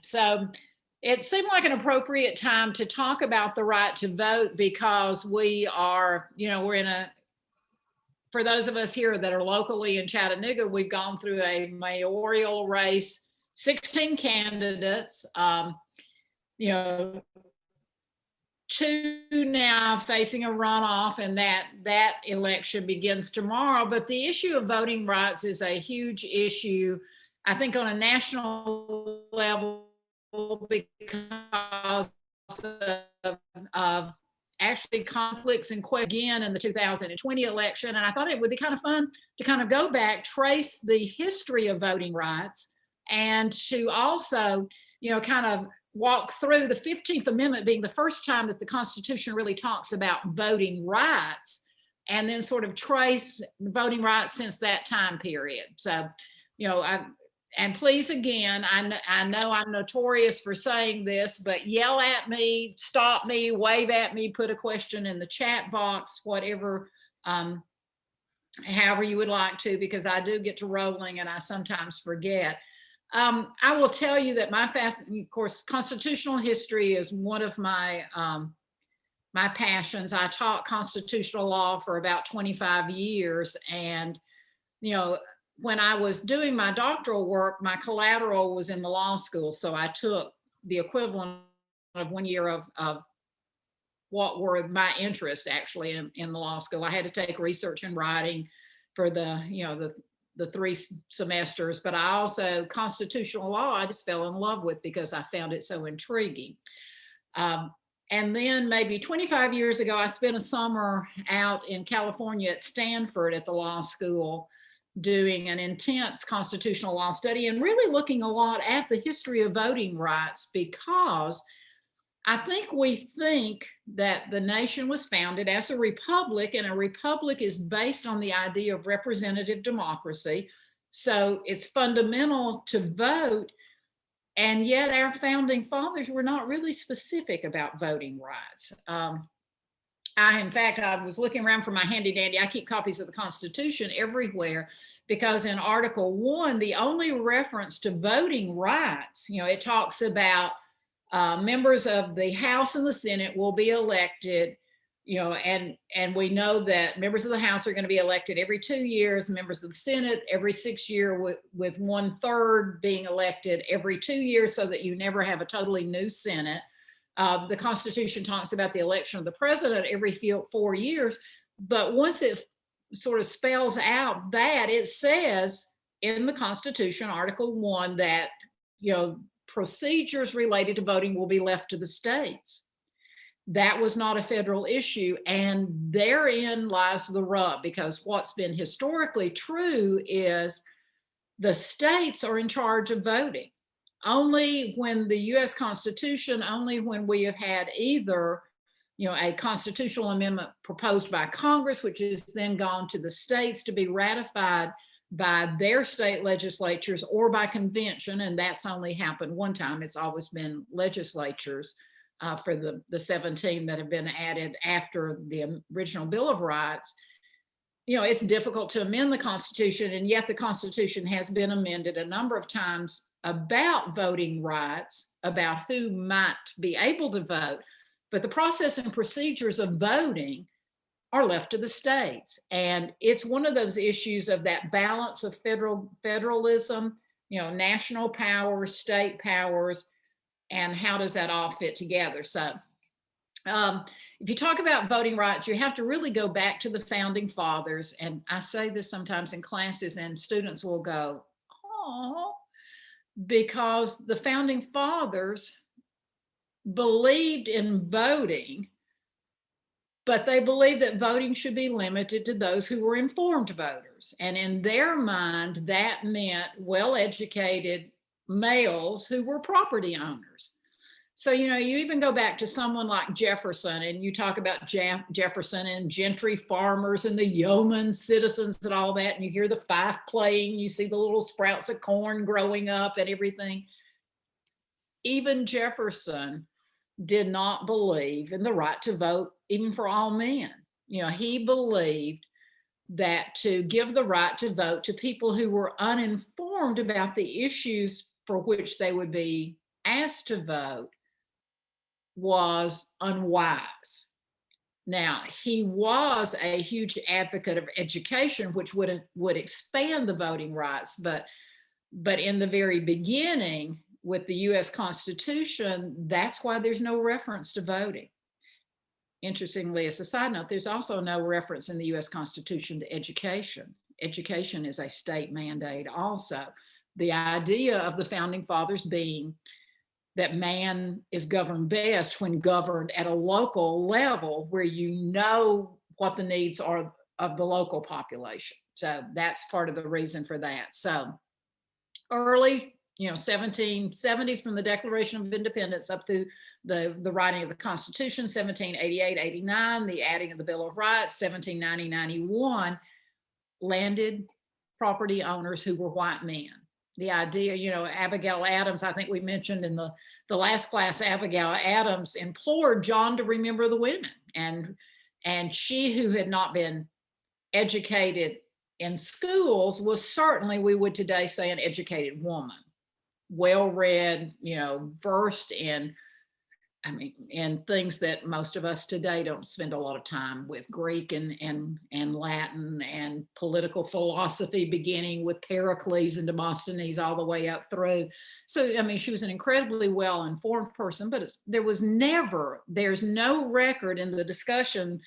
So it seemed like an appropriate time to talk about the right to vote because we are, we're in a, for those of us here that are locally in Chattanooga, we've gone through a mayoral race, 16 candidates, two now facing a runoff, and that election begins tomorrow. But the issue of voting rights is a huge issue, I think, on a national level because of actually conflicts and again in the 2020 election. And I thought it would be kind of fun to kind of go back, trace the history of voting rights, and to also, kind of walk through the 15th Amendment being the first time that the Constitution really talks about voting rights, and then sort of trace voting rights since that time period. So, and please, again, I know I'm notorious for saying this, but yell at me, stop me, wave at me, put a question in the chat box, whatever, however you would like to, because I do get to rolling and I sometimes forget. I will tell you that of course, constitutional history is one of my my passions. I taught constitutional law for about 25 years, and when I was doing my doctoral work, my collateral was in the law school, so I took the equivalent of 1 year of what were my interest actually in the law school. I had to take research and writing for the 3 semesters, but I also, constitutional law, I just fell in love with because I found it so intriguing. And then maybe 25 years ago, I spent a summer out in California at Stanford at the law school doing an intense constitutional law study and really looking a lot at the history of voting rights, because I think we think that the nation was founded as a republic, and a republic is based on the idea of representative democracy. So it's fundamental to vote. And yet our founding fathers were not really specific about voting rights. In fact, I was looking around for my handy dandy. I keep copies of the Constitution everywhere, because in Article 1, the only reference to voting rights, it talks about members of the House and the Senate will be elected, and we know that members of the House are going to be elected every 2 years, members of the Senate every 6 years, with 1/3 being elected every 2 years, so that you never have a totally new Senate. The Constitution talks about the election of the president every 4 years, but once it sort of spells out that, it says in the Constitution, Article 1, that procedures related to voting will be left to the states. That was not a federal issue, and therein lies the rub, because what's been historically true is the states are in charge of voting. Only when the US Constitution, only when we have had either a constitutional amendment proposed by Congress, which has then gone to the states to be ratified by their state legislatures, or by convention, and that's only happened one time. It's always been legislatures for the 17 that have been added after the original Bill of Rights. It's difficult to amend the Constitution, and yet the Constitution has been amended a number of times about voting rights, about who might be able to vote, but the process and procedures of voting are left to the states. And it's one of those issues of that balance of federalism, national powers, state powers, and how does that all fit together? So if you talk about voting rights, you have to really go back to the founding fathers. And I say this sometimes in classes, and students will go, oh, because the founding fathers believed in voting, but they believed that voting should be limited to those who were informed voters. And in their mind, that meant well-educated males who were property owners. So, you even go back to someone like Jefferson, and you talk about Jefferson and gentry farmers and the yeoman citizens and all that, and you hear the fife playing, you see the little sprouts of corn growing up and everything. Even Jefferson did not believe in the right to vote, even for all men. He believed that to give the right to vote to people who were uninformed about the issues for which they would be asked to vote was unwise. Now, he was a huge advocate of education, which would expand the voting rights, but in the very beginning with the US Constitution, that's why there's no reference to voting. Interestingly, as a side note, there's also no reference in the US Constitution to education. Education is a state mandate also. The idea of the founding fathers being that man is governed best when governed at a local level where you know what the needs are of the local population. So that's part of the reason for that. So early, 1770s, from the Declaration of Independence up to the writing of the Constitution, 1788, 89, the adding of the Bill of Rights, 1790, 91, landed property owners who were white men. The idea, Abigail Adams, I think we mentioned in the last class, Abigail Adams implored John to remember the women. And she, who had not been educated in schools, was certainly, we would today say, an educated woman, well-read, versed in things that most of us today don't spend a lot of time with, Greek and Latin and political philosophy, beginning with Pericles and Demosthenes all the way up through. So, she was an incredibly well-informed person, but there's no record in the discussion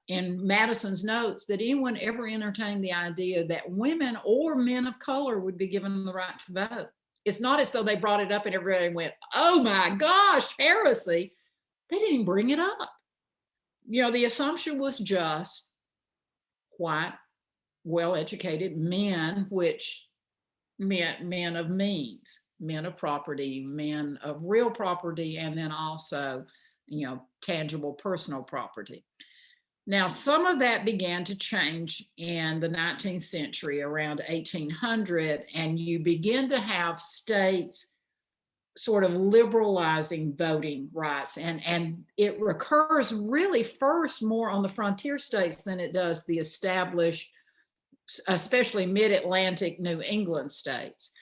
in Madison's notes that anyone ever entertained the idea that women or men of color would be given the right to vote. It's not as though they brought it up and everybody went, oh my gosh, heresy. They didn't even bring it up. The assumption was just white, well-educated men, which meant men of means, men of property, men of real property, and then also, tangible personal property. Now, some of that began to change in the 19th century, around 1800, and you begin to have states sort of liberalizing voting rights. And it recurs really first more on the frontier states than it does the established, especially mid-Atlantic New England states.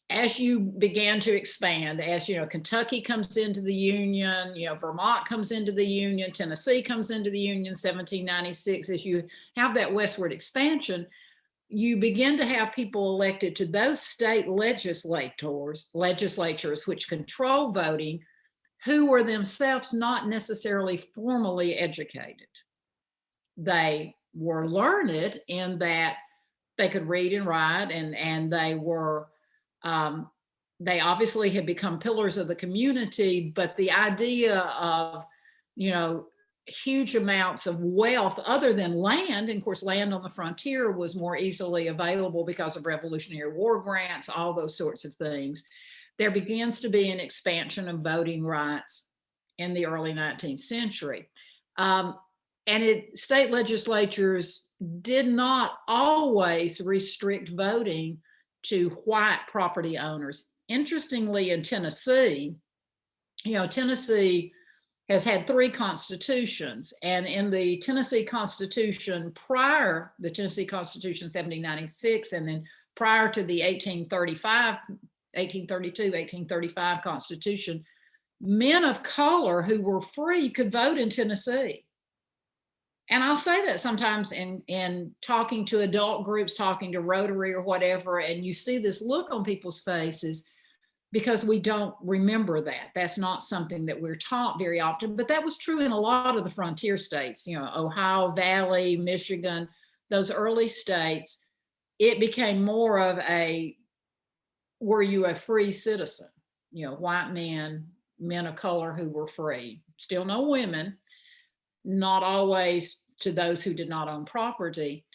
As you began to expand, as Kentucky comes into the Union, Vermont comes into the Union, Tennessee comes into the Union, 1796, as you have that westward expansion, you begin to have people elected to those state legislatures, which control voting, who were themselves not necessarily formally educated. They were learned in that they could read and write, and they were they obviously had become pillars of the community, but the idea of, huge amounts of wealth other than land, and of course, land on the frontier was more easily available because of Revolutionary War grants, all those sorts of things. There begins to be an expansion of voting rights in the early 19th century. State legislatures did not always restrict voting to white property owners. Interestingly, in Tennessee, Tennessee has had 3 constitutions, and in the Tennessee Constitution prior, the Tennessee Constitution 1796, and then prior to the 1835 Constitution, men of color who were free could vote in Tennessee. And I'll say that sometimes in talking to adult groups, talking to Rotary or whatever, and you see this look on people's faces because we don't remember that. That's not something that we're taught very often, but that was true in a lot of the frontier states, Ohio Valley, Michigan, those early states. It became more of were you a free citizen? White men of color who were free. Still no women. Not always to those who did not own property,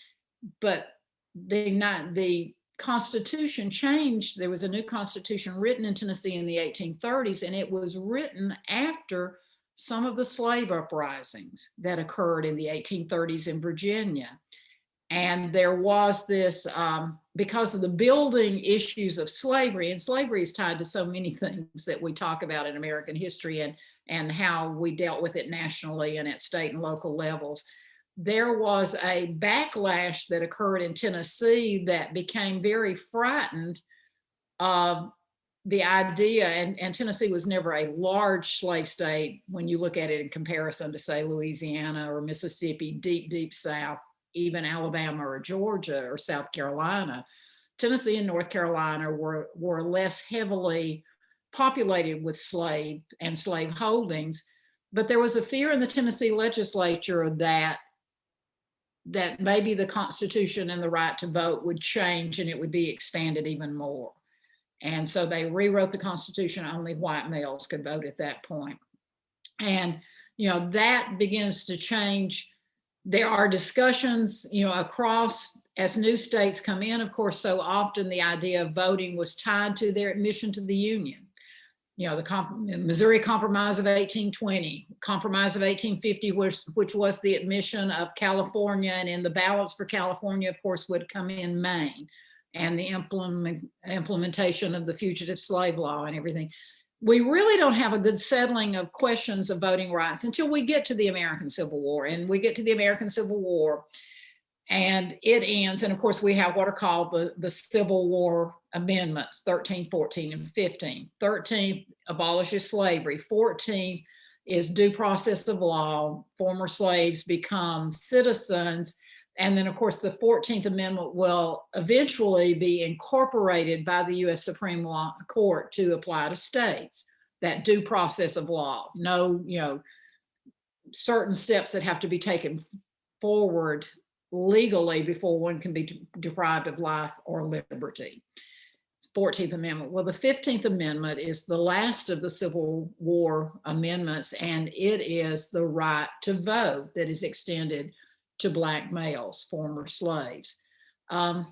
but the Constitution changed. There was a new Constitution written in Tennessee in the 1830s, and it was written after some of the slave uprisings that occurred in the 1830s in Virginia. And there was this, because of the building issues of slavery, and slavery is tied to so many things that we talk about in American history and how we dealt with it nationally and at state and local levels. There was a backlash that occurred in Tennessee that became very frightened of the idea, and Tennessee was never a large slave state when you look at it in comparison to, say, Louisiana or Mississippi, deep, deep South, even Alabama or Georgia or South Carolina. Tennessee and North Carolina were less heavily populated with slave and slave holdings, but there was a fear in the Tennessee legislature that maybe the Constitution and the right to vote would change and it would be expanded even more. And so they rewrote the Constitution. Only white males could vote at that point. And, that begins to change. There are discussions, across as new states come in. Of course, so often the idea of voting was tied to their admission to the Union. The Missouri Compromise of 1820, Compromise of 1850, which was the admission of California, and in the balance for California, of course, would come in Maine, and the implementation of the fugitive slave law and everything. We really don't have a good settling of questions of voting rights until we get to the American Civil War. And we get to the American Civil War, and it ends. And of course, we have what are called the Civil War amendments, 13, 14, and 15. 13 abolishes slavery. 14 is due process of law. Former slaves become citizens. And then, of course, the 14th Amendment will eventually be incorporated by the U.S. Supreme Court to apply to states, that due process of law. No, certain steps that have to be taken forward legally before one can be deprived of life or liberty. It's 14th Amendment. Well, the 15th Amendment is the last of the Civil War amendments, and it is the right to vote that is extended to Black males, former slaves. And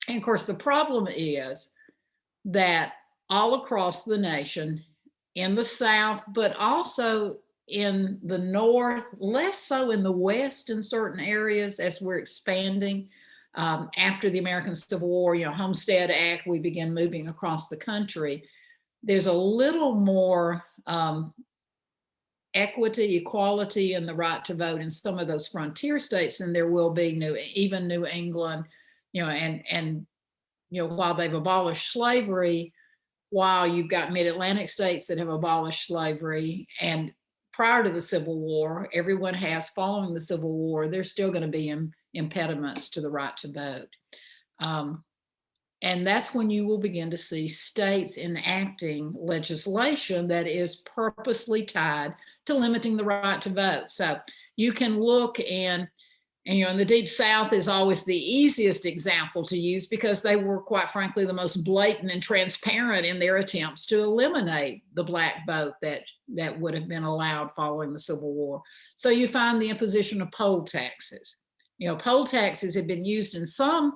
of course, the problem is that all across the nation, in the South, but also in the North, less so in the West in certain areas as we're expanding. After the American Civil War, Homestead Act, we begin moving across the country. There's a little more equity, equality, and the right to vote in some of those frontier states than there will be even New England, and while they've abolished slavery, while you've got mid-Atlantic states that have abolished slavery, and prior to the Civil War, everyone has, following the Civil War, there's still going to be impediments to the right to vote. And that's when you will begin to see states enacting legislation that is purposely tied to limiting the right to vote. So you can look in the Deep South is always the easiest example to use because they were, quite frankly, the most blatant and transparent in their attempts to eliminate the Black vote that would have been allowed following the Civil War. So you find the imposition of poll taxes. Poll taxes had been used in some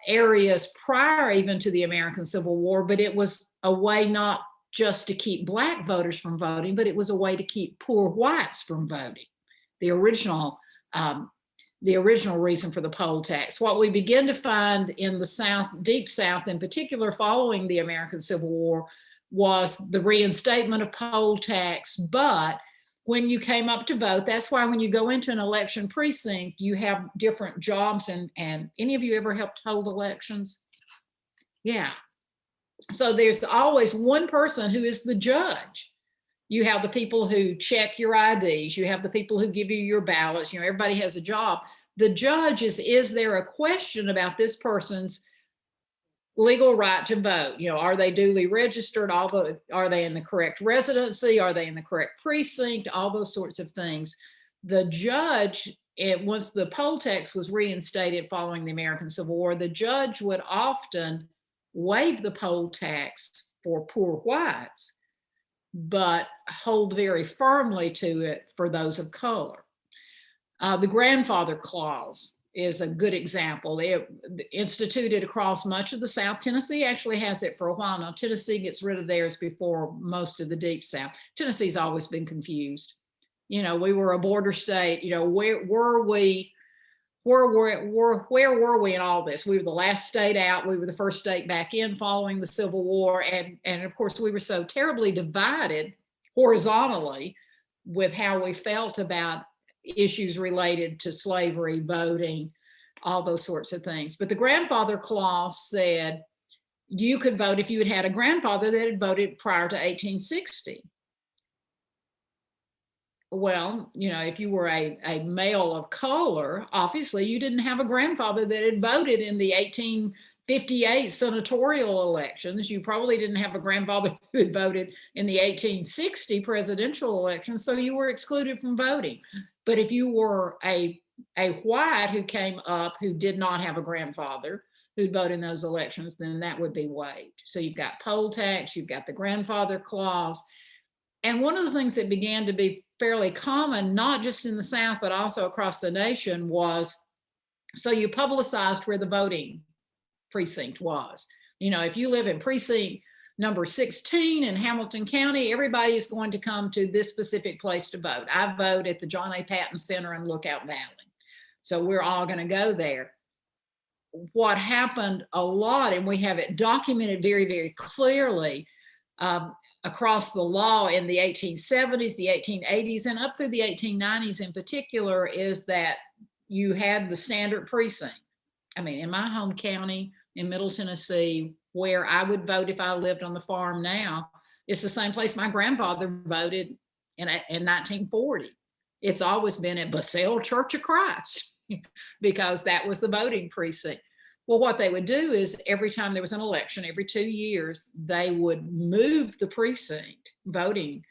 areas prior even to the American Civil War, but it was a way not just to keep Black voters from voting, but it was a way to keep poor whites from voting. The original reason for the poll tax. What we begin to find in the South, Deep South in particular, following the American Civil War, was the reinstatement of poll tax. But when you came up to vote, that's why when you go into an election precinct, you have different jobs. And any of you ever helped hold elections? Yeah. So there's always one person who is the judge. You have the people who check your IDs. You have the people who give you your ballots. Everybody has a job. The judge is there a question about this person's legal right to vote? Are they duly registered? Are they in the correct residency? Are they in the correct precinct? All those sorts of things. The judge, once the poll tax was reinstated following the American Civil War, the judge would often waive the poll tax for poor whites, but hold very firmly to it for those of color. The grandfather clause is a good example. It instituted across much of the South. Tennessee actually has it for a while now. Tennessee gets rid of theirs before most of the Deep South. Tennessee's always been confused. We were a border state. Where were we? Where were we in all this? We were the last state out. We were the first state back in following the Civil War. And of course, we were so terribly divided horizontally with how we felt about issues related to slavery, voting, all those sorts of things. But the grandfather clause said, You could vote if you had had a grandfather that had voted prior to 1860. Well, if you were a male of color, obviously you didn't have a grandfather that had voted in the 1858 senatorial elections. You probably didn't have a grandfather who had voted in the 1860 presidential elections, so you were excluded from voting. But if you were a white who came up who did not have a grandfather who'd vote in those elections, then that would be waived. So you've got poll tax, you've got the grandfather clause. And one of the things that began to be fairly common, not just in the South, but also across the nation, was so you publicized where the voting precinct was. If you live in precinct number 16 in Hamilton County, everybody is going to come to this specific place to vote. I vote at the John A. Patton Center in Lookout Valley. So we're all going to go there. What happened a lot, and we have it documented very, very clearly, across the law in the 1870s, the 1880s, and up through the 1890s in particular, is that you had the standard precinct. I mean, in my home county in Middle Tennessee, where I would vote if I lived on the farm now, it's the same place my grandfather voted in 1940. It's always been at Basel Church of Christ because that was the voting precinct. Well, what they would do is every time there was an election, every 2 years, they would move the precinct voting,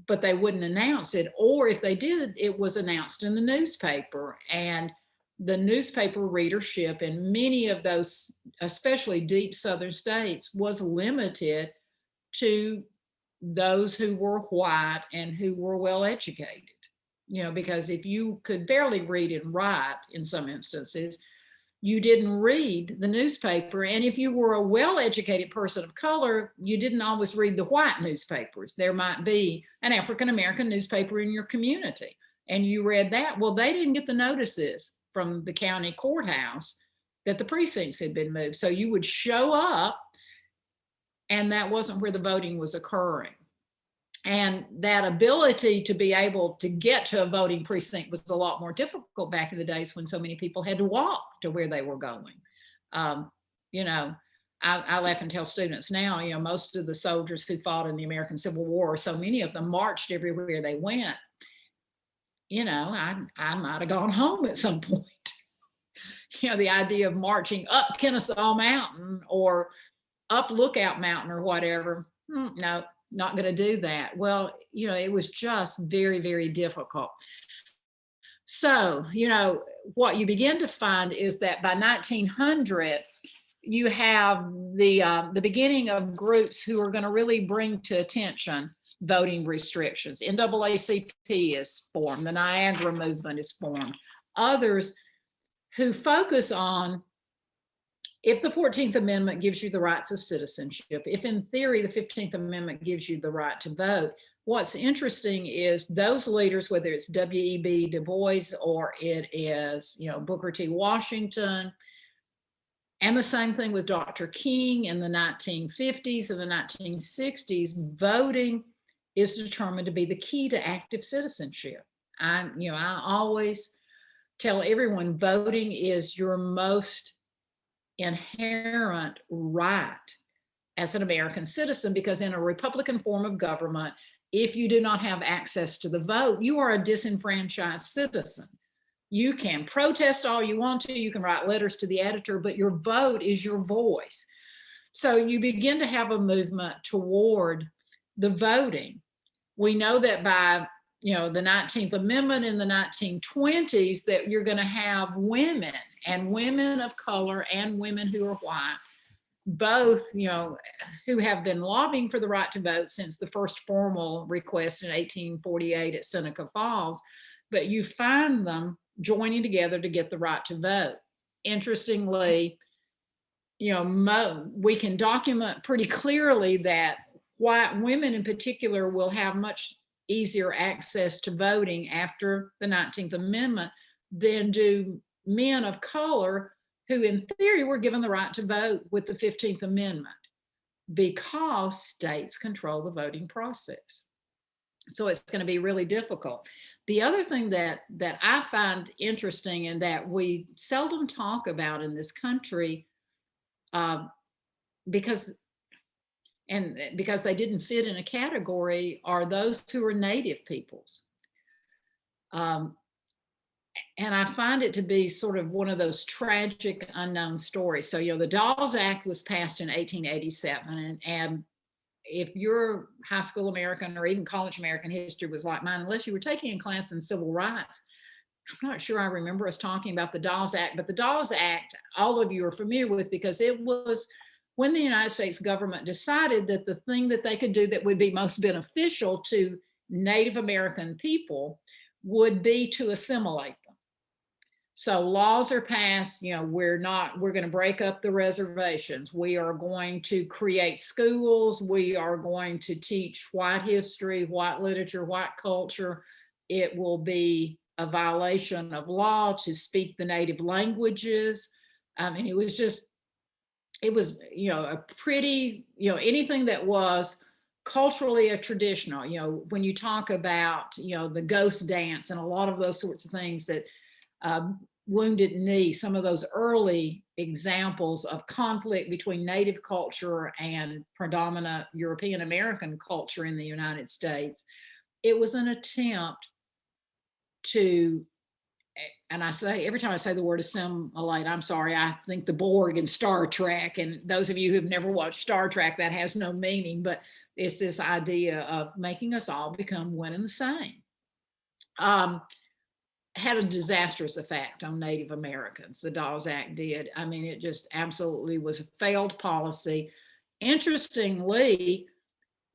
but they wouldn't announce it. Or if they did, it was announced in the newspaper. And the newspaper readership in many of those, especially deep Southern states, was limited to those who were white and who were well educated. Because if you could barely read and write in some instances, you didn't read the newspaper. And if you were a well-educated person of color, you didn't always read the white newspapers. There might be an African-American newspaper in your community, and you read that. Well, they didn't get the notices from the county courthouse that the precincts had been moved. So you would show up, and that wasn't where the voting was occurring. And that ability to be able to get to a voting precinct was a lot more difficult back in the days when so many people had to walk to where they were going. I laugh and tell students now, most of the soldiers who fought in the American Civil War, so many of them marched everywhere they went. I might have gone home at some point. The idea of marching up Kennesaw Mountain or up Lookout Mountain or whatever, no. Not going to do that. Well, it was just very, very difficult. So, what you begin to find is that by 1900, you have the beginning of groups who are going to really bring to attention voting restrictions. NAACP is formed. The Niagara Movement is formed. Others who focus on, if the 14th Amendment gives you the rights of citizenship, if in theory the 15th Amendment gives you the right to vote, what's interesting is those leaders, whether it's W.E.B. Du Bois or it is, Booker T. Washington, and the same thing with Dr. King in the 1950s and the 1960s, voting is determined to be the key to active citizenship. I always tell everyone voting is your most inherent right as an American citizen, because in a Republican form of government, if you do not have access to the vote, you are a disenfranchised citizen. You can protest all you want to, you can write letters to the editor, but your vote is your voice. So you begin to have a movement toward the voting. We know that by the 19th Amendment in the 1920s, that you're going to have women and women of color and women who are white, both, who have been lobbying for the right to vote since the first formal request in 1848 at Seneca Falls, but you find them joining together to get the right to vote. Interestingly, we can document pretty clearly that white women in particular will have much easier access to voting after the 19th Amendment than do men of color who in theory were given the right to vote with the 15th Amendment, because states control the voting process. So it's going to be really difficult. The other thing that I find interesting and that we seldom talk about in this country, because because they didn't fit in a category, are those who are native peoples. Um, and I find it to be sort of one of those tragic unknown stories. So, the Dawes Act was passed in 1887, and if your high school American or even college American history was like mine, unless you were taking a class in civil rights, I'm not sure I remember us talking about the Dawes Act, but the Dawes Act, all of you are familiar with, because it was when the United States government decided that the thing that they could do that would be most beneficial to Native American people would be to assimilate them. So laws are passed, we're going to break up the reservations. We are going to create schools. We are going to teach white history, white literature, white culture. It will be a violation of law to speak the native languages. And it was a pretty, anything that was culturally a traditional, when you talk about, the ghost dance and a lot of those sorts of things that, Wounded Knee, some of those early examples of conflict between native culture and predominant European American culture in the United States, it was an attempt to, and I say, every time I say the word assimilate, I'm sorry, I think the Borg in Star Trek, and those of you who've never watched Star Trek, that has no meaning, but it's this idea of making us all become one and the same. Had a disastrous effect on Native Americans. The Dawes Act did. I mean, it just absolutely was a failed policy. Interestingly,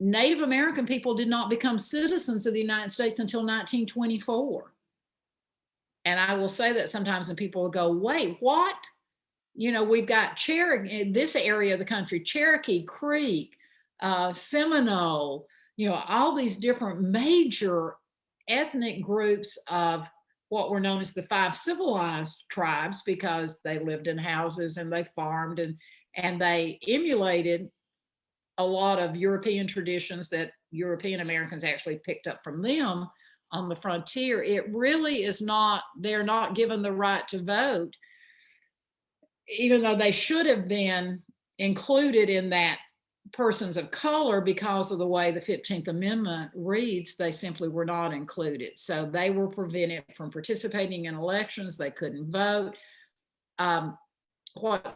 Native American people did not become citizens of the United States until 1924. And I will say that sometimes when people go, wait, what? We've got Cherokee in this area of the country, Cherokee Creek, Seminole, all these different major ethnic groups of what were known as the 5 civilized tribes, because they lived in houses and they farmed and they emulated a lot of European traditions that European Americans actually picked up from them on the frontier. It really is not, they're not given the right to vote, even though they should have been included in that persons of color because of the way the 15th Amendment reads. They simply were not included. So they were prevented from participating in elections. They couldn't vote. What's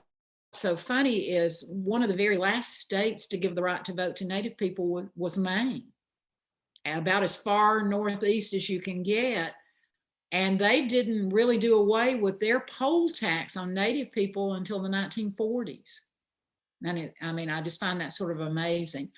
so funny is one of the very last states to give the right to vote to Native people was Maine, about as far northeast as you can get. And they didn't really do away with their poll tax on Native people until the 1940s. And I just find that sort of amazing.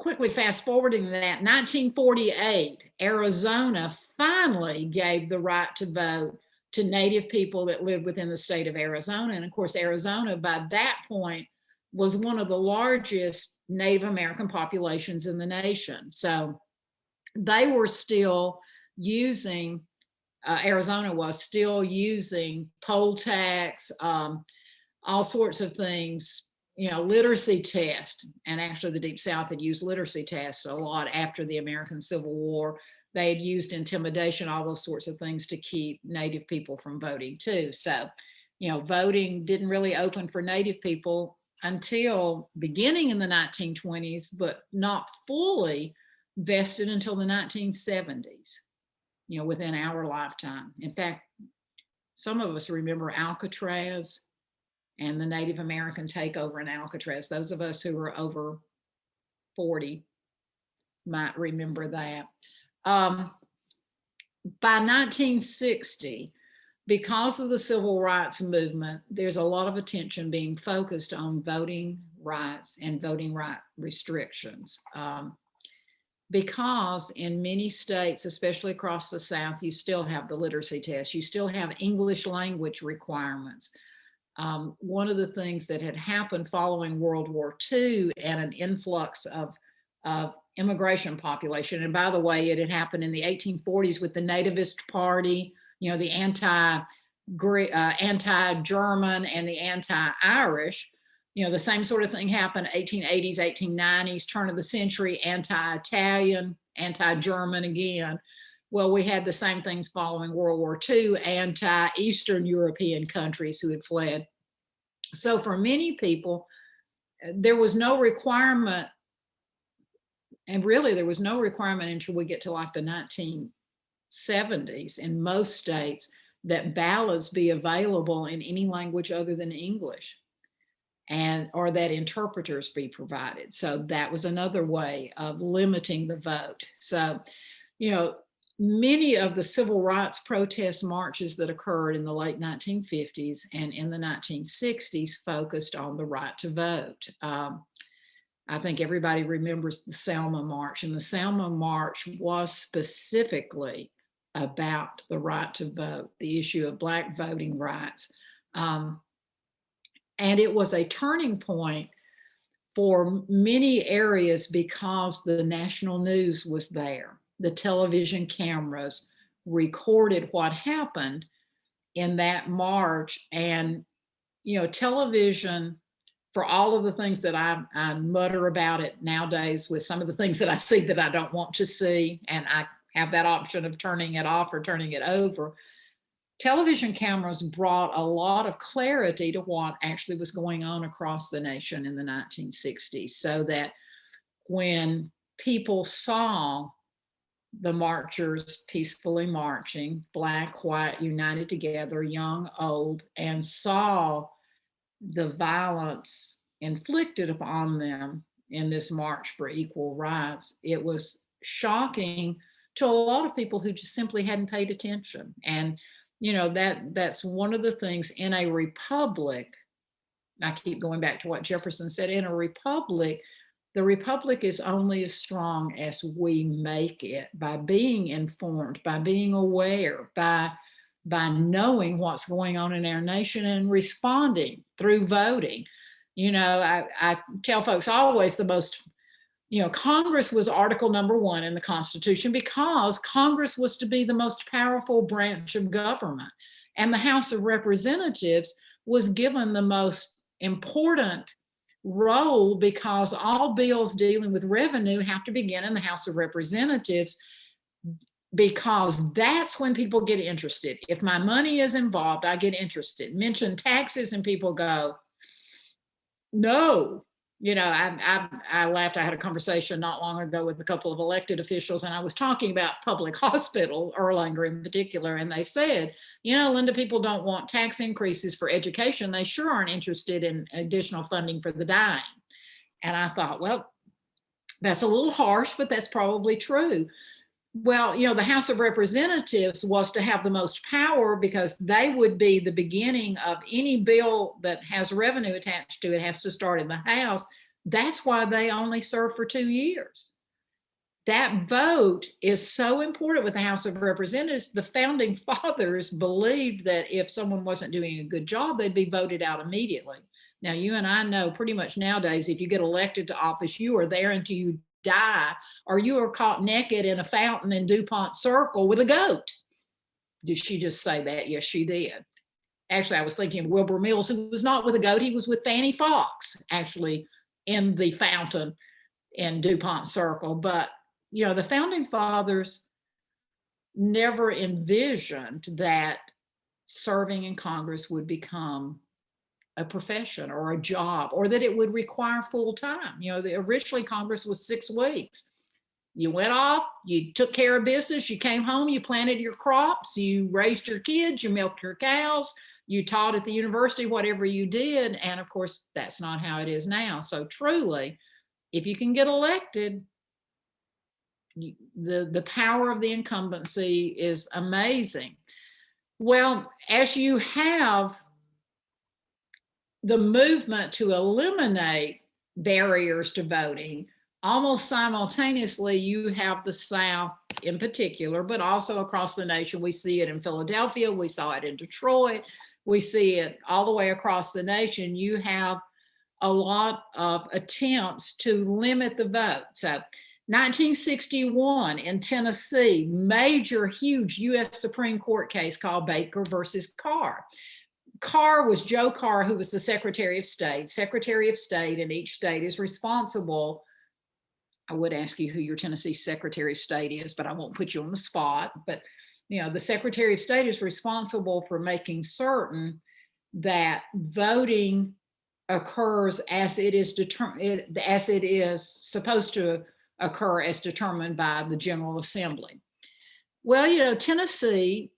Quickly fast forwarding that, 1948, Arizona finally gave the right to vote to Native people that lived within the state of Arizona. And of course, Arizona by that point was one of the largest Native American populations in the nation. So they were still using, Arizona was still using poll tax, all sorts of things, literacy test. And actually the Deep South had used literacy tests a lot after the American Civil War. They had used intimidation, all those sorts of things to keep Native people from voting too. So, voting didn't really open for Native people until beginning in the 1920s, but not fully vested until the 1970s, within our lifetime. In fact, some of us remember Alcatraz and the Native American takeover in Alcatraz. Those of us who are over 40 might remember that. By 1960, because of the civil rights movement, there's a lot of attention being focused on voting rights and voting right restrictions. Because in many states, especially across the South, you still have the literacy test. You still have English language requirements. One of the things that had happened following World War II and an influx of immigration population, and by the way, it had happened in the 1840s with the Nativist Party, the anti-German and the anti-Irish. The same sort of thing happened 1880s, 1890s, turn of the century, anti-Italian, anti-German again. Well, we had the same things following World War II, anti-Eastern European countries who had fled. So for many people, there was no requirement, and really there was no requirement until we get to like the 1970s in most states, that ballots be available in any language other than English, and or that interpreters be provided. So that was another way of limiting the vote. So, you know, many of the civil rights protest marches that occurred in the late 1950s and in the 1960s focused on the right to vote. I think everybody remembers the Selma March, and the Selma March was specifically about the right to vote, the issue of Black voting rights. And it was a turning point for many areas because the national news was there. The television cameras recorded what happened in that march. And, you know, television, for all of the things that I mutter about it nowadays, with some of the things that I see that I don't want to see, and I have that option of turning it off or turning it over, television cameras brought a lot of clarity to what actually was going on across the nation in the 1960s, so that when people saw the marchers peacefully marching, Black, white, united together, young, old, and saw the violence inflicted upon them in this march for equal rights, it was shocking to a lot of people who just simply hadn't paid attention. And you know, that's one of the things in a republic. I keep going back to what Jefferson said. In a republic, the republic is only as strong as we make it, by being informed, by being aware, by knowing what's going on in our nation and responding through voting. You know, I tell folks always, the most, you know, Congress was Article number 1 in the Constitution because Congress was to be the most powerful branch of government. And the House of Representatives was given the most important role because all bills dealing with revenue have to begin in the House of Representatives, because that's when people get interested. If my money is involved, I get interested. Mention taxes and people go, no. You know, I laughed. I had a conversation not long ago with a couple of elected officials, and I was talking about public hospital, Erlanger in particular, and they said, you know, Linda, people don't want tax increases for education. They sure aren't interested in additional funding for the dying. And I thought, well, that's a little harsh, but that's probably true. Well, you know, the House of Representatives was to have the most power because they would be the beginning of any bill that has revenue attached to it, has to start in the House. That's why they only serve for 2 years. That vote is so important with the House of Representatives. The founding fathers believed that if someone wasn't doing a good job, they'd be voted out immediately. Now, you and I know pretty much nowadays, if you get elected to office, you are there until you die, or you are caught naked in a fountain in DuPont Circle with a goat. Did she just say that? Yes, she did. Actually, I was thinking of Wilbur Mills, who was not with a goat. He was with Fanny Fox, actually, in the fountain in DuPont Circle. But, you know, the founding fathers never envisioned that serving in Congress would become a profession or a job, or that it would require full time. You know, originally Congress was 6 weeks. You went off, you took care of business, you came home, you planted your crops, you raised your kids, you milked your cows, you taught at the university, whatever you did. And of course, that's not how it is now. So truly, if you can get elected, the power of the incumbency is amazing. Well, as you have the movement to eliminate barriers to voting, almost simultaneously, you have the South in particular, but also across the nation. We see it in Philadelphia, we saw it in Detroit, we see it all the way across the nation. You have a lot of attempts to limit the vote. So 1961 in Tennessee, major, huge US Supreme Court case called Baker versus Carr. Carr was Joe Carr, who was the Secretary of State. Secretary of State in each state is responsible. I would ask you who your Tennessee Secretary of State is, but I won't put you on the spot. But, you know, the Secretary of State is responsible for making certain that voting occurs as it is as it is supposed to occur as determined by the General Assembly. Well, Tennessee,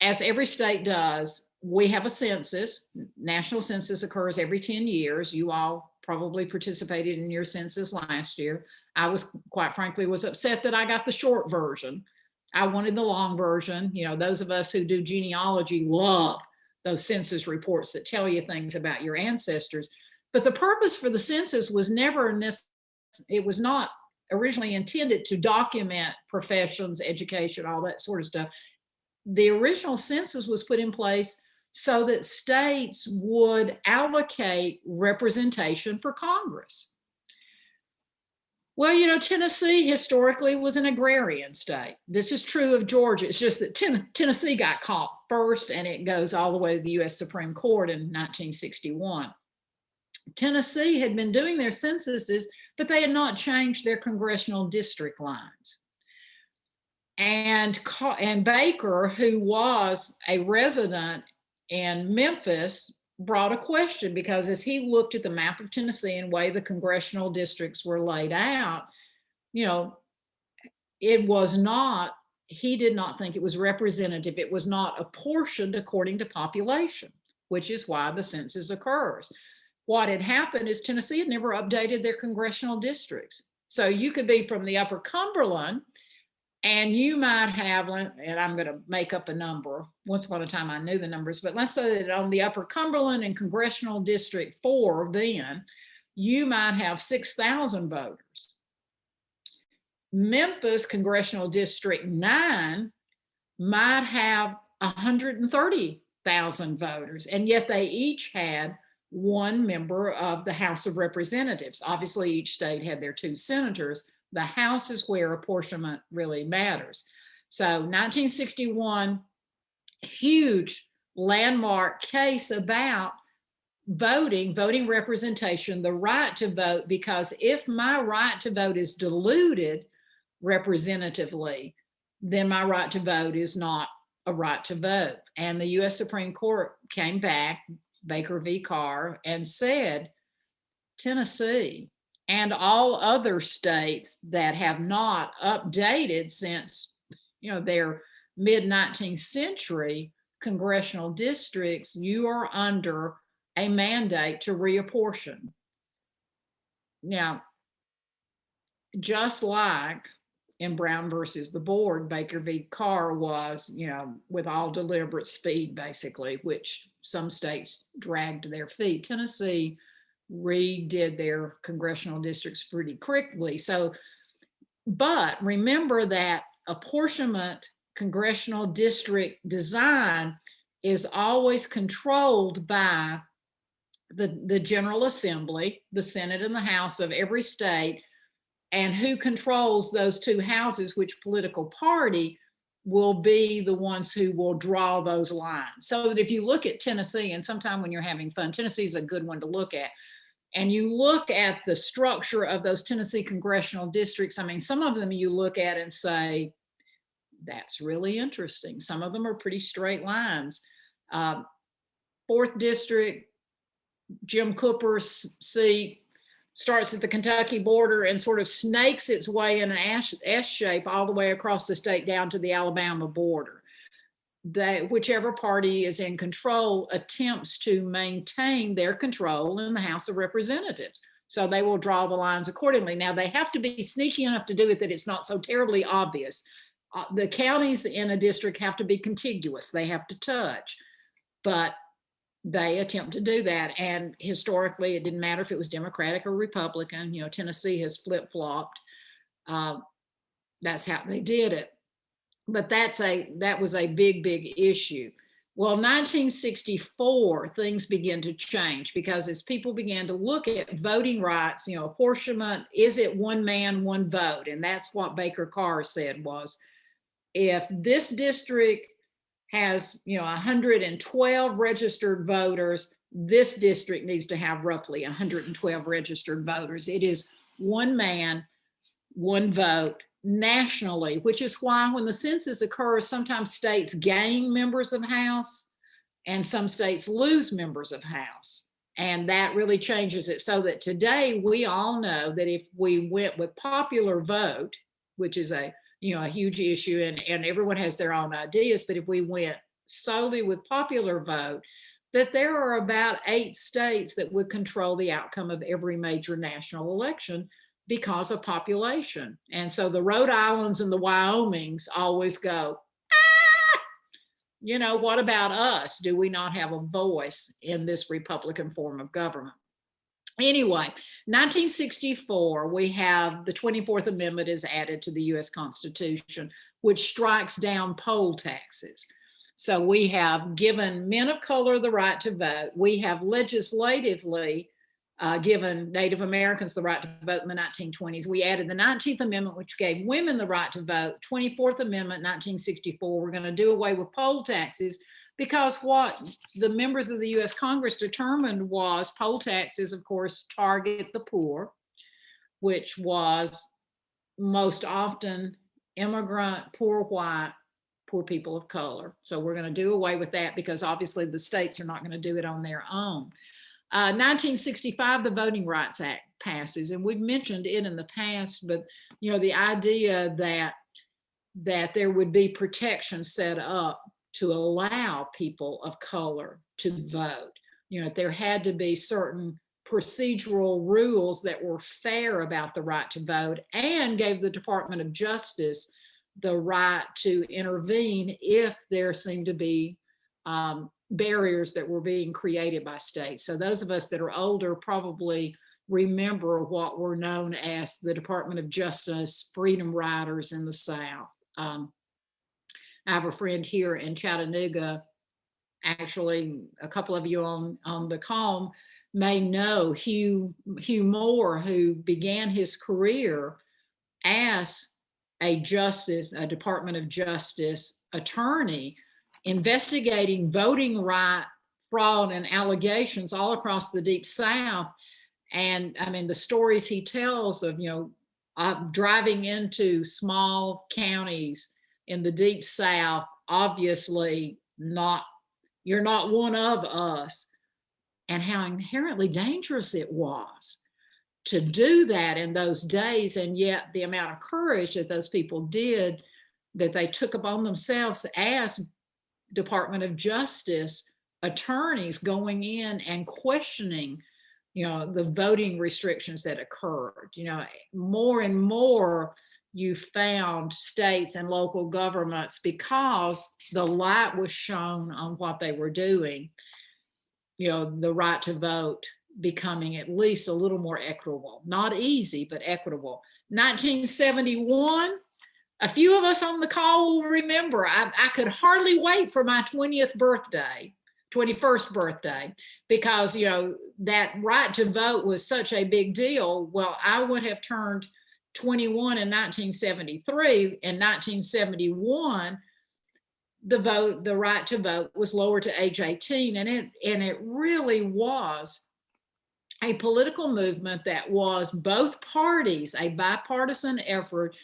as every state does, we have a census. National census occurs every 10 years. You all probably participated in your census last year. I was, quite frankly, was upset that I got the short version. I wanted the long version. Those of us who do genealogy love those census reports that tell you things about your ancestors. But the purpose for the census was never it was not originally intended to document professions, education, all that sort of stuff. The original census was put in place so that states would allocate representation for Congress. Well, Tennessee historically was an agrarian state. This is true of Georgia. It's just that Tennessee got caught first, and it goes all the way to the U.S. Supreme Court in 1961. Tennessee had been doing their censuses, but they had not changed their congressional district lines. And Baker, who was a resident in Memphis, brought a question, because as he looked at the map of Tennessee and the way the congressional districts were laid out, it was not, he did not think it was representative. It was not apportioned according to population, which is why the census occurs. What had happened is Tennessee had never updated their congressional districts. So you could be from the Upper Cumberland, and you might have, and I'm going to make up a number. Once upon a time, I knew the numbers, but let's say that on the Upper Cumberland and Congressional District 4, then you might have 6,000 voters. Memphis Congressional District 9 might have 130,000 voters, and yet they each had one member of the House of Representatives. Obviously, each state had their 2 senators. The House is where apportionment really matters. So 1961, huge landmark case about voting representation, the right to vote, because if my right to vote is diluted representatively, then my right to vote is not a right to vote. And the U.S. Supreme Court came back, Baker v. Carr, and said, Tennessee and all other states that have not updated since, their mid-19th century congressional districts, you are under a mandate to reapportion. Now, just like in Brown versus the board, Baker v. Carr was, with all deliberate speed, basically, which some states dragged their feet. Tennessee redid their congressional districts pretty quickly. But remember that apportionment congressional district design is always controlled by the General Assembly, the Senate and the House of every state, and who controls those 2 houses, which political party will be the ones who will draw those lines. So that if you look at Tennessee, and sometime when you're having fun, Tennessee is a good one to look at, and you look at the structure of those Tennessee congressional districts, I mean, some of them you look at and say, that's really interesting. Some of them are pretty straight lines. 4th District, Jim Cooper's seat, starts at the Kentucky border and sort of snakes its way in an S shape all the way across the state down to the Alabama border. Whichever party is in control attempts to maintain their control in the House of Representatives. So they will draw the lines accordingly. Now, they have to be sneaky enough to do it that it's not so terribly obvious. The counties in a district have to be contiguous. They have to touch. But they attempt to do that. And historically, it didn't matter if it was Democratic or Republican. Tennessee has flip-flopped. That's how they did it. But that was a big issue. Well, 1964, things began to change, because as people began to look at voting rights, apportionment, is it one man, one vote? And that's what Baker Carr said was, if this district has 112 registered voters, this district needs to have roughly 112 registered voters. It is one man, one vote nationally, which is why when the census occurs, sometimes states gain members of House and some states lose members of House. And that really changes it, so that today we all know that if we went with popular vote, which is a huge issue, and everyone has their own ideas, but if we went solely with popular vote, that there are about 8 states that would control the outcome of every major national election because of population. And so the Rhode Islands and the Wyomings always go, what about us? Do we not have a voice in this Republican form of government? Anyway, 1964, we have the 24th Amendment is added to the US Constitution, which strikes down poll taxes. So we have given men of color the right to vote. We have legislatively given Native Americans the right to vote in the 1920s. We added the 19th Amendment, which gave women the right to vote. 24th Amendment, 1964, we're going to do away with poll taxes, because what the members of the US Congress determined was poll taxes, of course, target the poor, which was most often immigrant, poor white, poor people of color. So we're going to do away with that, because obviously the states are not going to do it on their own. 1965, the Voting Rights Act passes, and we've mentioned it in the past, but the idea that there would be protection set up to allow people of color to vote. There had to be certain procedural rules that were fair about the right to vote, and gave the Department of Justice the right to intervene if there seemed to be barriers that were being created by states. So those of us that are older probably remember what were known as the Department of Justice Freedom Riders in the South. I have a friend here in Chattanooga, actually a couple of you on the call may know Hugh Moore, who began his career as a Department of Justice attorney, investigating voting right fraud and allegations all across the Deep South. And I mean, the stories he tells of, driving into small counties in the Deep South, obviously you're not one of us, and how inherently dangerous it was to do that in those days. And yet the amount of courage that those people did, that they took upon themselves as Department of Justice attorneys, going in and questioning, the voting restrictions that occurred. More and more you found states and local governments, because the light was shown on what they were doing, the right to vote becoming at least a little more equitable. Not easy, but equitable. 1971, a few of us on the call will remember, I could hardly wait for my 21st birthday, because, that right to vote was such a big deal. Well, I would have turned 21 in 1973. In 1971, the right to vote was lowered to age 18, and it really was a political movement that was both parties, a bipartisan effort,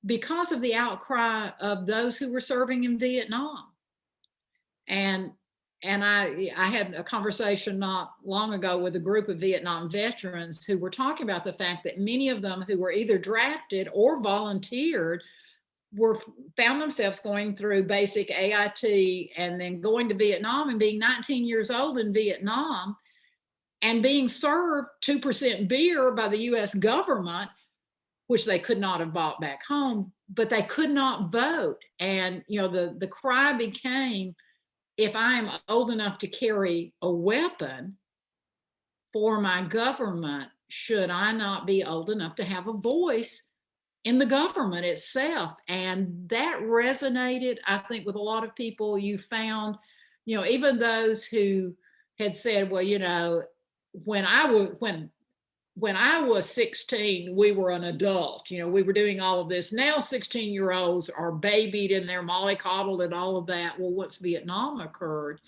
because of the outcry of those who were serving in Vietnam. And I had a conversation not long ago with a group of Vietnam veterans who were talking about the fact that many of them who were either drafted or volunteered found themselves going through basic AIT and then going to Vietnam and being 19 years old in Vietnam and being served 2% beer by the US government, which they could not have bought back home, but they could not vote. And the cry became, if I am old enough to carry a weapon for my government, should I not be old enough to have a voice in the government itself? And that resonated, I think, with a lot of people. You found, even those who had said, well, when I was 16, we were an adult, we were doing all of this. Now 16-year-olds are babied and they're mollycoddled and all of that. Well, once Vietnam occurred,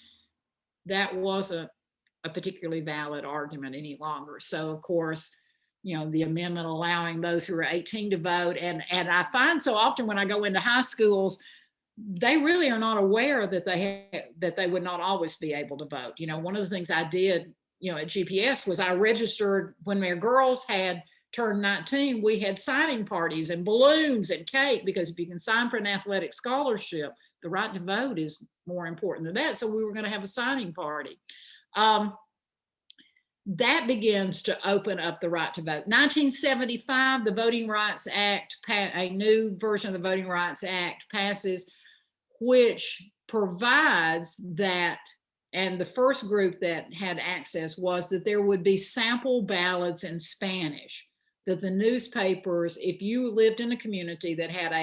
that wasn't a particularly valid argument any longer. So of course, the amendment allowing those who are 18 to vote. And I find so often when I go into high schools, they really are not aware that they would not always be able to vote. One of the things I did at GPS was I registered when their girls had turned 19, we had signing parties and balloons and cake, because if you can sign for an athletic scholarship, the right to vote is more important than that. So we were going to have a signing party. That begins to open up the right to vote. 1975, the Voting Rights Act, a new version of the Voting Rights Act passes, which provides that, and the first group that had access was that there would be sample ballots in Spanish, that the newspapers, if you lived in a community that had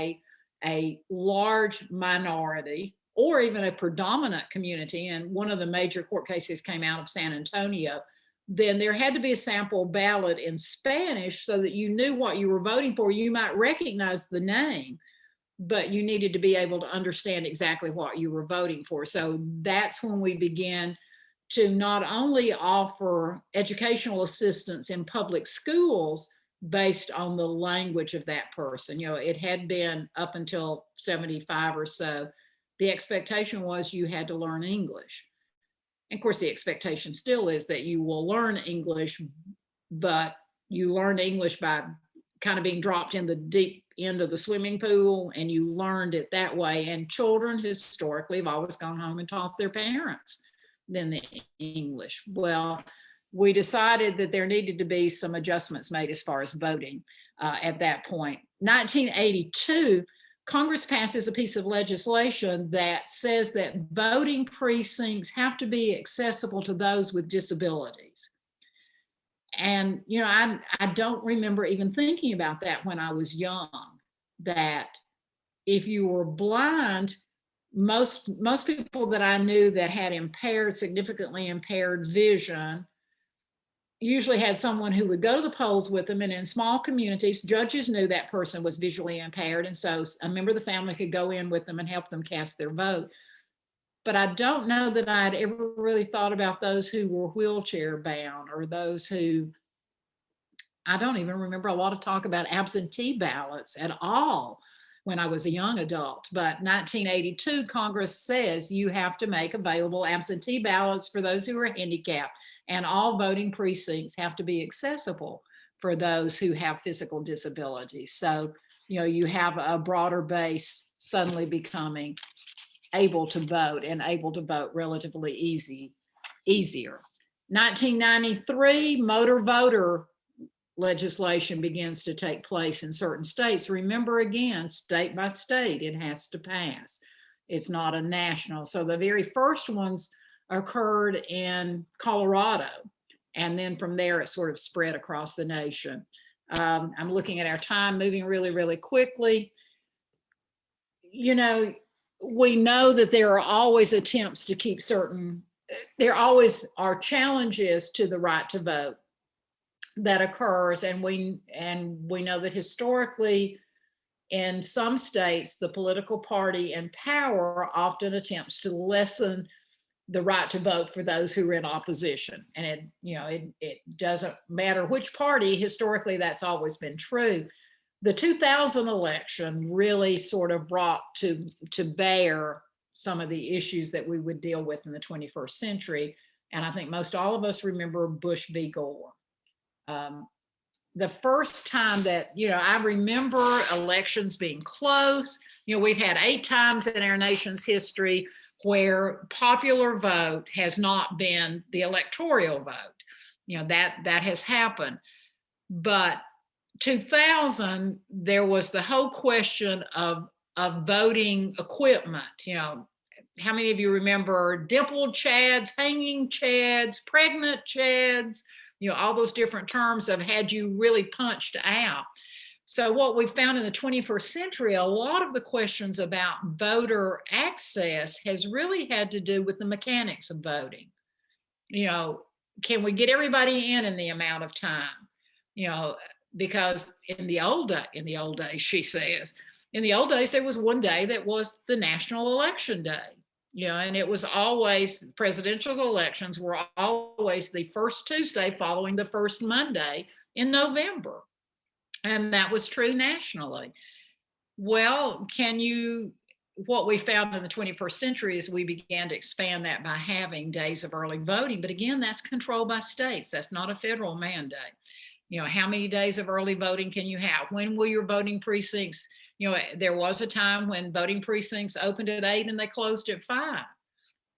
a large minority or even a predominant community, and one of the major court cases came out of San Antonio, then there had to be a sample ballot in Spanish so that you knew what you were voting for. You might recognize the name, but you needed to be able to understand exactly what you were voting for. So that's when we began to not only offer educational assistance in public schools based on the language of that person. It had been up until 75 or so, the expectation was you had to learn English. And of course, the expectation still is that you will learn English, but you learn English by kind of being dropped in the deep end of the swimming pool, and you learned it that way. And children historically have always gone home and taught their parents then the English. Well, we decided that there needed to be some adjustments made as far as voting at that point. 1982, Congress passes a piece of legislation that says that voting precincts have to be accessible to those with disabilities. And, I don't remember even thinking about that when I was young, that if you were blind, most people that I knew that had significantly impaired vision usually had someone who would go to the polls with them. And in small communities, judges knew that person was visually impaired. And so a member of the family could go in with them and help them cast their vote. But I don't know that I'd ever really thought about those who were wheelchair bound, or those who, I don't even remember a lot of talk about absentee ballots at all when I was a young adult. But 1982, Congress says you have to make available absentee ballots for those who are handicapped, and all voting precincts have to be accessible for those who have physical disabilities. So, you have a broader base suddenly becoming able to vote, and able to vote relatively easier. 1993, motor voter legislation begins to take place in certain states. Remember, again, state by state, it has to pass. It's not a national. So the very first ones occurred in Colorado, and then from there it sort of spread across the nation. I'm looking at our time, moving really, really quickly. We know that there are always attempts to keep there always are challenges to the right to vote that occurs. And we know that historically, in some states, the political party in power often attempts to lessen the right to vote for those who are in opposition. And it doesn't matter which party, historically, that's always been true. The 2000 election really sort of brought to bear some of the issues that we would deal with in the 21st century. And I think most all of us remember Bush v. Gore. The first time that, I remember elections being close. We've had 8 times in our nation's history where popular vote has not been the electoral vote. That has happened. But 2000, there was the whole question of voting equipment. How many of you remember dimpled chads, hanging chads, pregnant chads, all those different terms of had you really punched out. So what we found in the 21st century, a lot of the questions about voter access has really had to do with the mechanics of voting. Can we get everybody in the amount of time? Because in the old days, she says, in the old days, there was one day that was the national election day, and it was always, presidential elections were always the first Tuesday following the first Monday in November. And that was true nationally. Well, can you what we found in the 21st century is we began to expand that by having days of early voting. But again, that's controlled by states. That's not a federal mandate. You know, how many days of early voting can you have? When will your voting precincts, you know, there was a time when voting precincts opened at 8 and they closed at 5.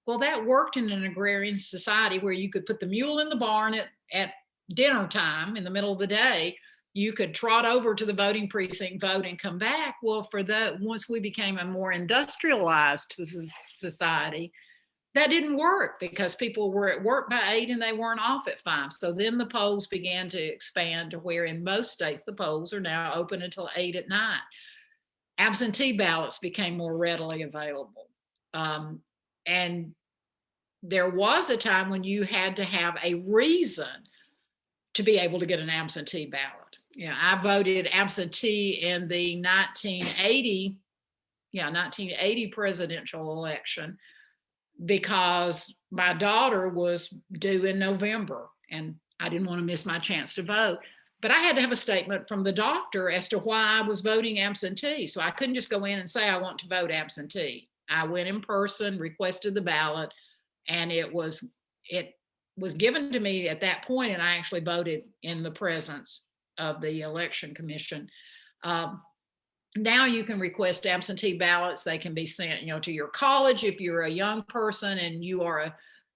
Well, that worked in an agrarian society where you could put the mule in the barn at dinner time in the middle of the day. You could trot over to the voting precinct, vote, and come back. Well, for that, once we became a more industrialized society, that didn't work because people were at work by 8 and they weren't off at 5. So then the polls began to expand to where in most states the polls are now open until 8 at night. Absentee ballots became more readily available. And there was a time when you had to have a reason to be able to get an absentee ballot. You know, I voted absentee in the 1980 presidential election because my daughter was due in November and I didn't want to miss my chance to vote. But I had to have a statement from the doctor as to why I was voting absentee. So I couldn't just go in and say I want to vote absentee. I went in person, requested the ballot, and it was given to me at that point, and I actually voted in the presence of the election commission. Now you can request absentee ballots. They can be sent, you know, to your college if you're a young person and you are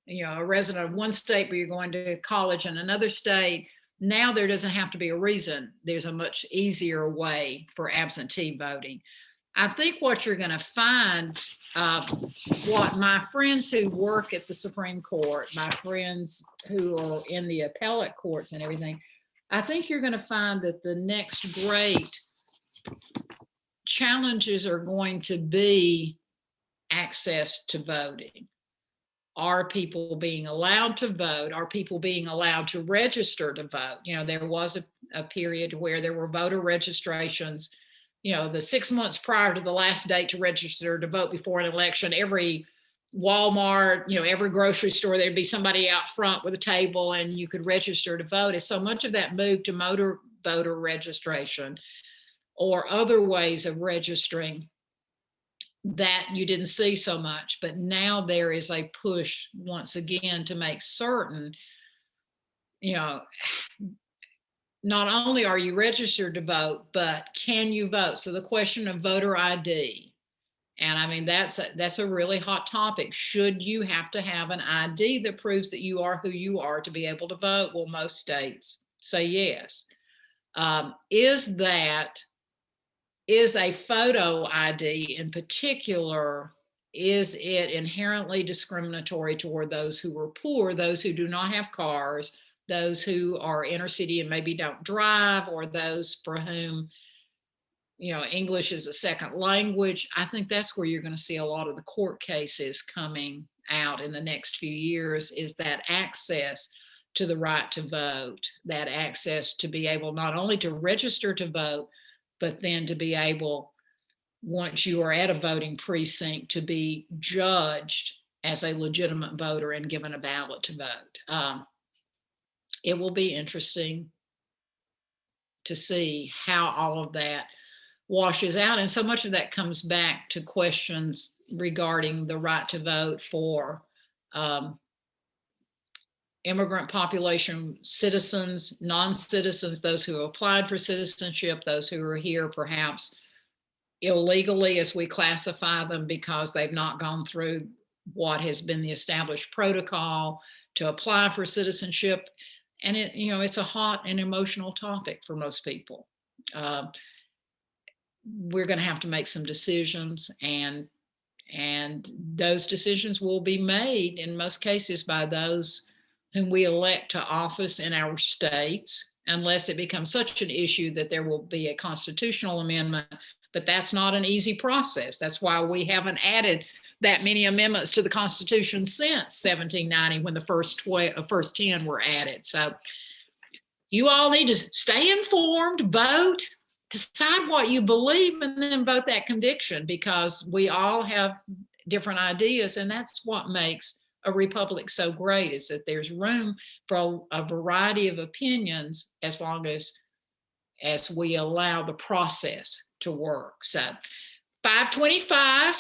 a resident of one state but you're going to college in another state. Now there doesn't have to be a reason. There's a much easier way for absentee voting. I think what you're going to find, what my friends who work at the Supreme Court, my friends who are in the appellate courts and everything, I think you're going to find that the next great challenges are going to be access to voting. Are people being allowed to vote? Are people being allowed to register to vote? You know, there was a period where there were voter registrations, you know, the 6 months prior to the last date to register to vote before an election. Every Walmart, you know, every grocery store, there'd be somebody out front with a table and you could register to vote. As so much of that moved to motor voter registration or other ways of registering that you didn't see so much. But now there is a push once again to make certain, you know, not only are you registered to vote, but can you vote? So the question of voter ID, and I mean, that's a really hot topic. Should you have to have an ID that proves that you are who you are to be able to vote? Well, most states say yes. Is a photo ID in particular, is it inherently discriminatory toward those who are poor, those who do not have cars, those who are inner city and maybe don't drive, or those for whom, you know, English is a second language? I think that's where you're going to see a lot of the court cases coming out in the next few years, is that access to the right to vote, that access to be able not only to register to vote, but then to be able, once you are at a voting precinct, to be judged as a legitimate voter and given a ballot to vote. It will be interesting to see how all of that washes out. And so much of that comes back to questions regarding the right to vote for immigrant population, citizens, non-citizens, those who applied for citizenship, those who are here perhaps illegally as we classify them because they've not gone through what has been the established protocol to apply for citizenship. And it, you know, it's a hot and emotional topic for most people. We're going to have to make some decisions, and those decisions will be made in most cases by those whom we elect to office in our states, unless it becomes such an issue that there will be a constitutional amendment. But that's not an easy process. That's why we haven't added that many amendments to the Constitution since 1790, when the first 10 were added. So you all need to stay informed, vote, decide what you believe, and then vote that conviction, because we all have different ideas, and that's what makes a republic so great, is that there's room for a variety of opinions as long as we allow the process to work. So 5:25,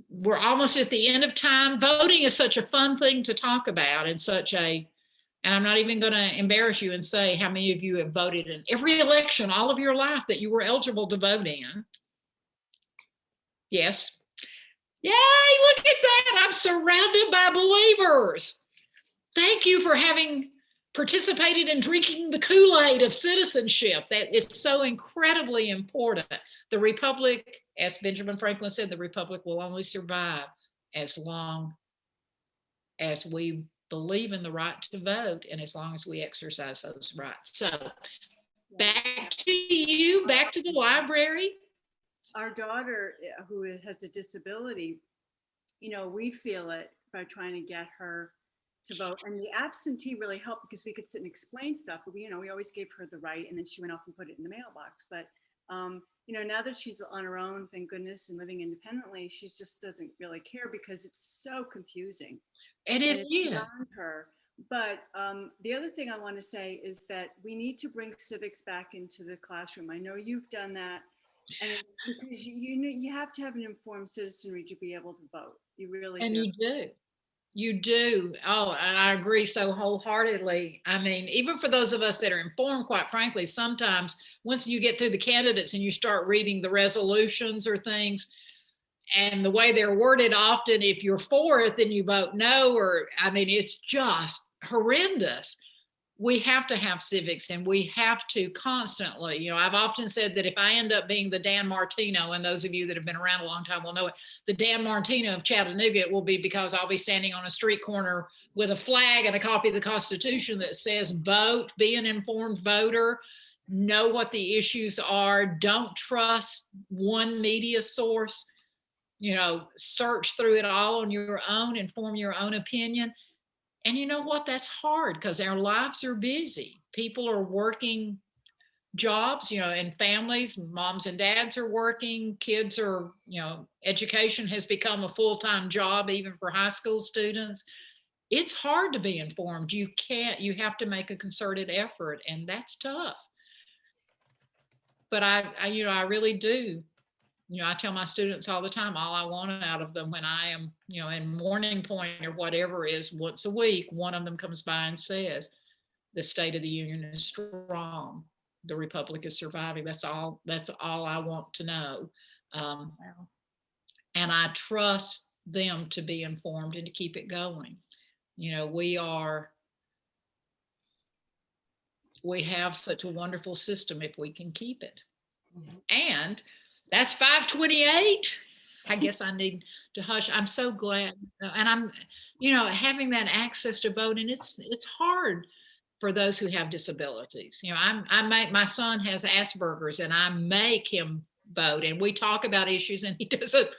we're almost at the end of time. Voting is such a fun thing to talk about, and and I'm not even going to embarrass you and say how many of you have voted in every election all of your life that you were eligible to vote in. Yes. Yay, look at that. I'm surrounded by believers. Thank you for having participated in drinking the Kool-Aid of citizenship. That it's so incredibly important. The Republic, as Benjamin Franklin said, the Republic will only survive as long as we believe in the right to vote and as long as we exercise those rights. So back to you, back to the library. Our daughter, who has a disability, we feel it by trying to get her to vote. And the absentee really helped because we could sit and explain stuff. But we always gave her the right, and then she went off and put it in the mailbox. But now that she's on her own, thank goodness, and living independently, she just doesn't really care because it's so confusing. And it is beyond her. But the other thing I want to say is that we need to bring civics back into the classroom. I know you've done that, and because you have to have an informed citizenry to be able to vote. You really do. And you do. You do. Oh, and I agree so wholeheartedly. I mean, even for those of us that are informed, quite frankly, sometimes once you get through the candidates and you start reading the resolutions or things, and the way they're worded, often if you're for it, then you vote no, or I mean, it's just horrendous. We have to have civics, and we have to constantly, I've often said that if I end up being the Dan Martino, and those of you that have been around a long time will know it, the Dan Martino of Chattanooga, it will be because I'll be standing on a street corner with a flag and a copy of the Constitution that says vote, be an informed voter, know what the issues are, don't trust one media source, search through it all on your own and form your own opinion. And you know what? That's hard because our lives are busy. People are working jobs, and families, moms and dads are working, kids are, education has become a full-time job, even for high school students. It's hard to be informed. You have to make a concerted effort, and that's tough. But I really do. I tell my students all the time, all I want out of them when I am, in Morning Point or whatever is once a week, one of them comes by and says, the State of the Union is strong. The Republic is surviving. That's all I want to know. And I trust them to be informed and to keep it going. We have such a wonderful system if we can keep it. And that's 5:28. I guess I need to hush. I'm so glad. And I'm, having that access to vote, and it's hard for those who have disabilities. My son has Asperger's, and I make him vote, and we talk about issues, and he doesn't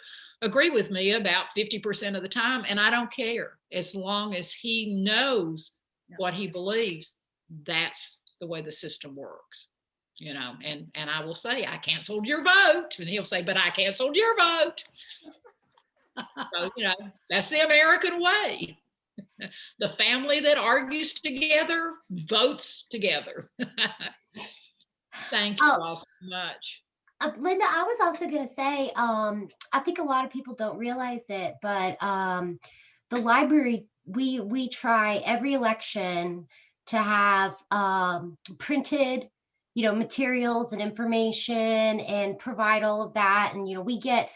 agree with me about 50% of the time, and I don't care. As long as he knows what he believes, that's the way the system works. And I will say, I canceled your vote. And he'll say, but I canceled your vote. So, that's the American way. The family that argues together votes together. Thank you all so much. Linda, I was also going to say, I think a lot of people don't realize it, but the library, we try every election to have printed materials and information and provide all of that. And, we get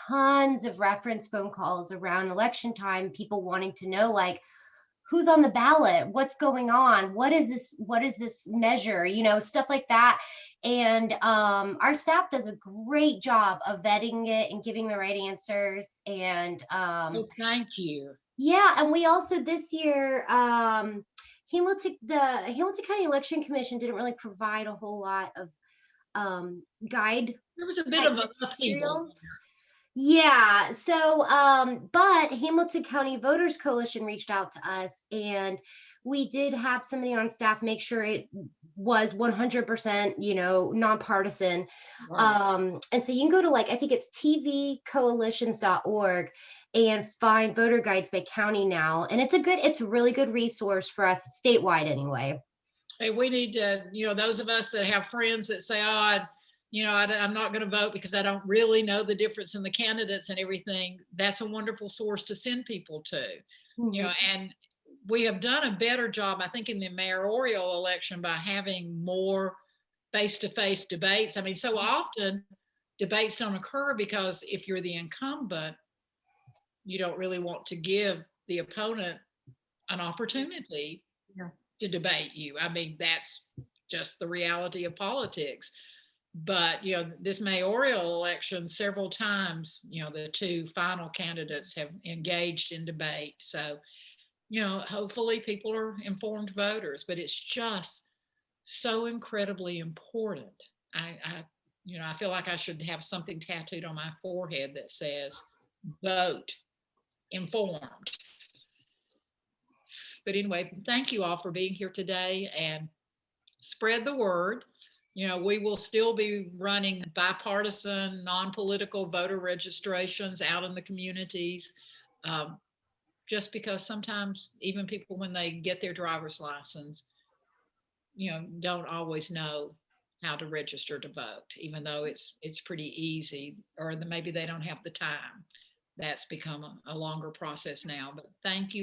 tons of reference phone calls around election time, people wanting to know, like, who's on the ballot, what's going on, what is this measure, stuff like that. And our staff does a great job of vetting it and giving the right answers. And thank you. Yeah, and we also this year, the Hamilton County Election Commission didn't really provide a whole lot of guide. There was a bit of materials. Yeah, so but Hamilton County Voters Coalition reached out to us, and we did have somebody on staff make sure it was 100% nonpartisan. Right. And so you can go to, I think it's tvcoalitions.org and find voter guides by county now, and it's a really good resource for us statewide anyway. Hey, we need to, those of us that have friends that say, oh, I'm not going to vote because I don't really know the difference in the candidates and everything. That's a wonderful source to send people to, Mhm. and we have done a better job, I think, in the mayoral election by having more face-to-face debates. I mean, so often debates don't occur because if you're the incumbent, you don't really want to give the opponent an opportunity Yeah. to debate you. I mean, that's just the reality of politics. But, this mayoral election, several times, the two final candidates have engaged in debate. So, hopefully people are informed voters, but it's just so incredibly important. I feel like I should have something tattooed on my forehead that says vote informed. But anyway, thank you all for being here today and spread the word. We will still be running bipartisan, non-political voter registrations out in the communities. Um, just because sometimes even people, when they get their driver's license, don't always know how to register to vote, even though it's pretty easy, or maybe they don't have the time. That's become a longer process now. But thank you